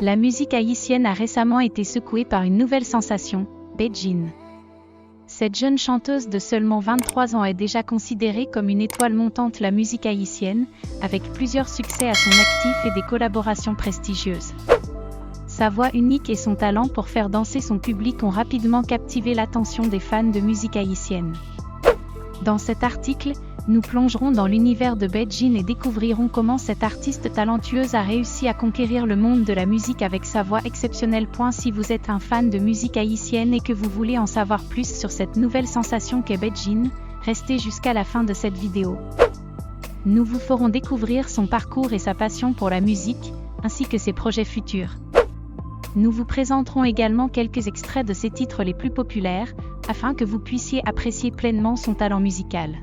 La musique haïtienne a récemment été secouée par une nouvelle sensation, Bedjine. Cette jeune chanteuse de seulement 23 ans est déjà considérée comme une étoile montante de la musique haïtienne, avec plusieurs succès à son actif et des collaborations prestigieuses. Sa voix unique et son talent pour faire danser son public ont rapidement captivé l'attention des fans de musique haïtienne. Dans cet article, nous plongerons dans l'univers de Bedjine et découvrirons comment cette artiste talentueuse a réussi à conquérir le monde de la musique avec sa voix exceptionnelle. Si vous êtes un fan de musique haïtienne et que vous voulez en savoir plus sur cette nouvelle sensation qu'est Bedjine, restez jusqu'à la fin de cette vidéo. Nous vous ferons découvrir son parcours et sa passion pour la musique, ainsi que ses projets futurs. Nous vous présenterons également quelques extraits de ses titres les plus populaires, afin que vous puissiez apprécier pleinement son talent musical.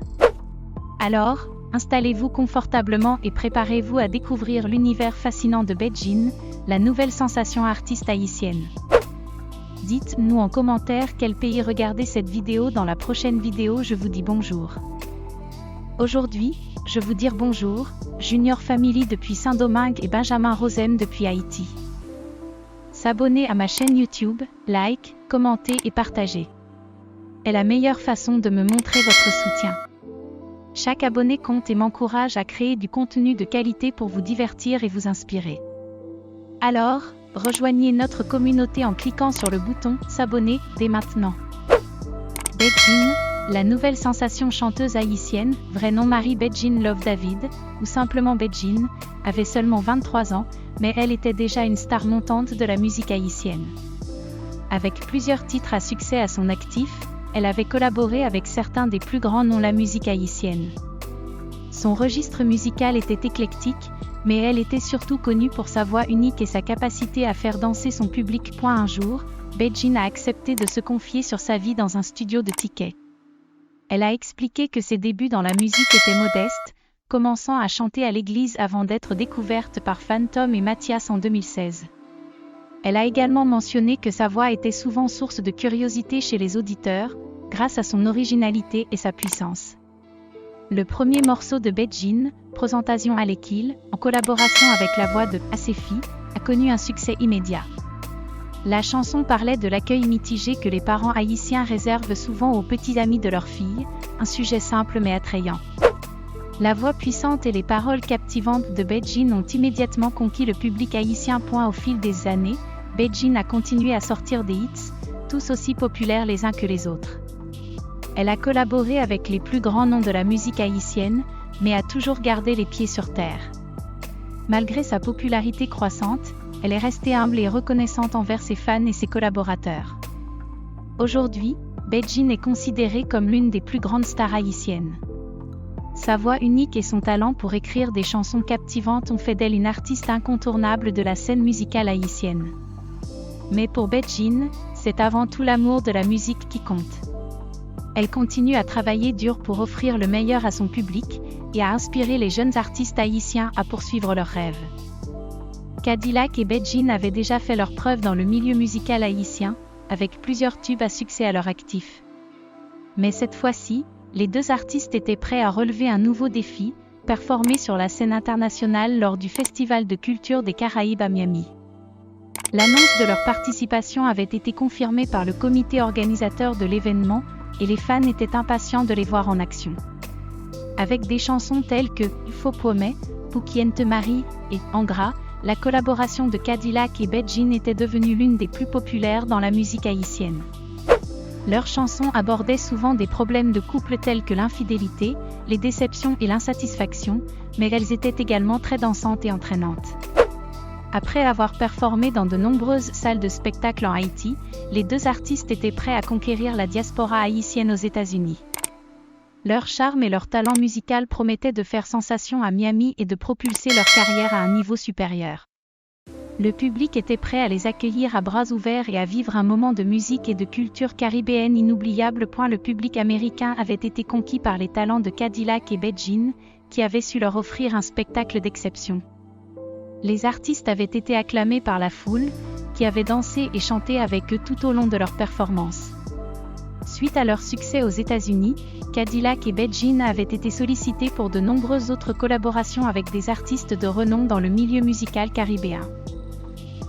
Alors, installez-vous confortablement et préparez-vous à découvrir l'univers fascinant de Bedjine, la nouvelle sensation artiste haïtienne. Dites-nous en commentaire quel pays regardez cette vidéo. Dans la prochaine vidéo, je vous dis bonjour. Aujourd'hui, je vous dire bonjour, Junior Family depuis Saint-Domingue et Benjamin Rosem depuis Haïti. S'abonner à ma chaîne YouTube, like, commenter et partager est la meilleure façon de me montrer votre soutien. Chaque abonné compte et m'encourage à créer du contenu de qualité pour vous divertir et vous inspirer. Alors, rejoignez notre communauté en cliquant sur le bouton « S'abonner » dès maintenant. Bedjine, la nouvelle sensation chanteuse haïtienne, vrai nom Marie Bedjine Love David, ou simplement Bedjine, avait seulement 23 ans, mais elle était déjà une star montante de la musique haïtienne. Avec plusieurs titres à succès à son actif, elle avait collaboré avec certains des plus grands noms de la musique haïtienne. Son registre musical était éclectique, mais elle était surtout connue pour sa voix unique et sa capacité à faire danser son public. Un jour, Bedjine a accepté de se confier sur sa vie dans un studio de tickets. Elle a expliqué que ses débuts dans la musique étaient modestes, commençant à chanter à l'église avant d'être découverte par Phantom et Mathias en 2016. Elle a également mentionné que sa voix était souvent source de curiosité chez les auditeurs, grâce à son originalité et sa puissance. Le premier morceau de Bedjine, Présentation à l'équille, en collaboration avec la voix de Asefi, a connu un succès immédiat. La chanson parlait de l'accueil mitigé que les parents haïtiens réservent souvent aux petits amis de leurs filles, un sujet simple mais attrayant. La voix puissante et les paroles captivantes de Bedjine ont immédiatement conquis le public haïtien. Au fil des années, Bedjine a continué à sortir des hits, tous aussi populaires les uns que les autres. Elle a collaboré avec les plus grands noms de la musique haïtienne, mais a toujours gardé les pieds sur terre. Malgré sa popularité croissante, elle est restée humble et reconnaissante envers ses fans et ses collaborateurs. Aujourd'hui, Bedjine est considérée comme l'une des plus grandes stars haïtiennes. Sa voix unique et son talent pour écrire des chansons captivantes ont fait d'elle une artiste incontournable de la scène musicale haïtienne. Mais pour Bedjine, c'est avant tout l'amour de la musique qui compte. Elle continue à travailler dur pour offrir le meilleur à son public et à inspirer les jeunes artistes haïtiens à poursuivre leurs rêves. Cadillac et Bedjine avaient déjà fait leurs preuves dans le milieu musical haïtien, avec plusieurs tubes à succès à leur actif. Mais cette fois-ci, les deux artistes étaient prêts à relever un nouveau défi, performer sur la scène internationale lors du Festival de culture des Caraïbes à Miami. L'annonce de leur participation avait été confirmée par le comité organisateur de l'événement, et les fans étaient impatients de les voir en action. Avec des chansons telles que « Il faut promet »,« Pour qui te marie » et « En gras », la collaboration de Cadillac et Bedjine était devenue l'une des plus populaires dans la musique haïtienne. Leurs chansons abordaient souvent des problèmes de couple tels que l'infidélité, les déceptions et l'insatisfaction, mais elles étaient également très dansantes et entraînantes. Après avoir performé dans de nombreuses salles de spectacle en Haïti, les deux artistes étaient prêts à conquérir la diaspora haïtienne aux États-Unis. Leur charme et leur talent musical promettaient de faire sensation à Miami et de propulser leur carrière à un niveau supérieur. Le public était prêt à les accueillir à bras ouverts et à vivre un moment de musique et de culture caribéenne inoubliable. Le public américain avait été conquis par les talents de Cadillac et Bedjine, qui avaient su leur offrir un spectacle d'exception. Les artistes avaient été acclamés par la foule, qui avait dansé et chanté avec eux tout au long de leur performance. Suite à leur succès aux États-Unis, Cadillac et Bedjine avaient été sollicités pour de nombreuses autres collaborations avec des artistes de renom dans le milieu musical caribéen.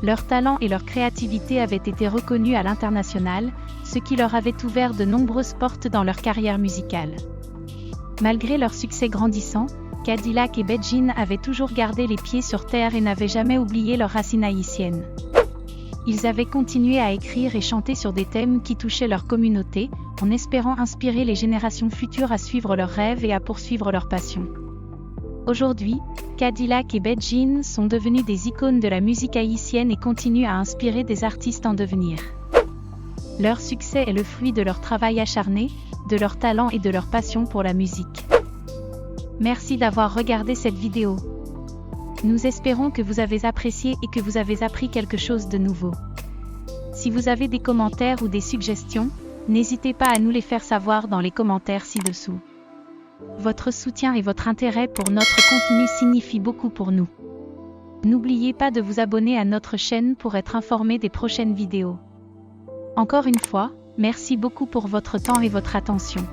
Leur talent et leur créativité avaient été reconnus à l'international, ce qui leur avait ouvert de nombreuses portes dans leur carrière musicale. Malgré leur succès grandissant, Cadillac et Bejin avaient toujours gardé les pieds sur terre et n'avaient jamais oublié leurs racines haïtiennes. Ils avaient continué à écrire et chanter sur des thèmes qui touchaient leur communauté, en espérant inspirer les générations futures à suivre leurs rêves et à poursuivre leurs passions. Aujourd'hui, Cadillac et Bejin sont devenus des icônes de la musique haïtienne et continuent à inspirer des artistes en devenir. Leur succès est le fruit de leur travail acharné, de leur talent et de leur passion pour la musique. Merci d'avoir regardé cette vidéo. Nous espérons que vous avez apprécié et que vous avez appris quelque chose de nouveau. Si vous avez des commentaires ou des suggestions, n'hésitez pas à nous les faire savoir dans les commentaires ci-dessous. Votre soutien et votre intérêt pour notre contenu signifient beaucoup pour nous. N'oubliez pas de vous abonner à notre chaîne pour être informé des prochaines vidéos. Encore une fois, merci beaucoup pour votre temps et votre attention.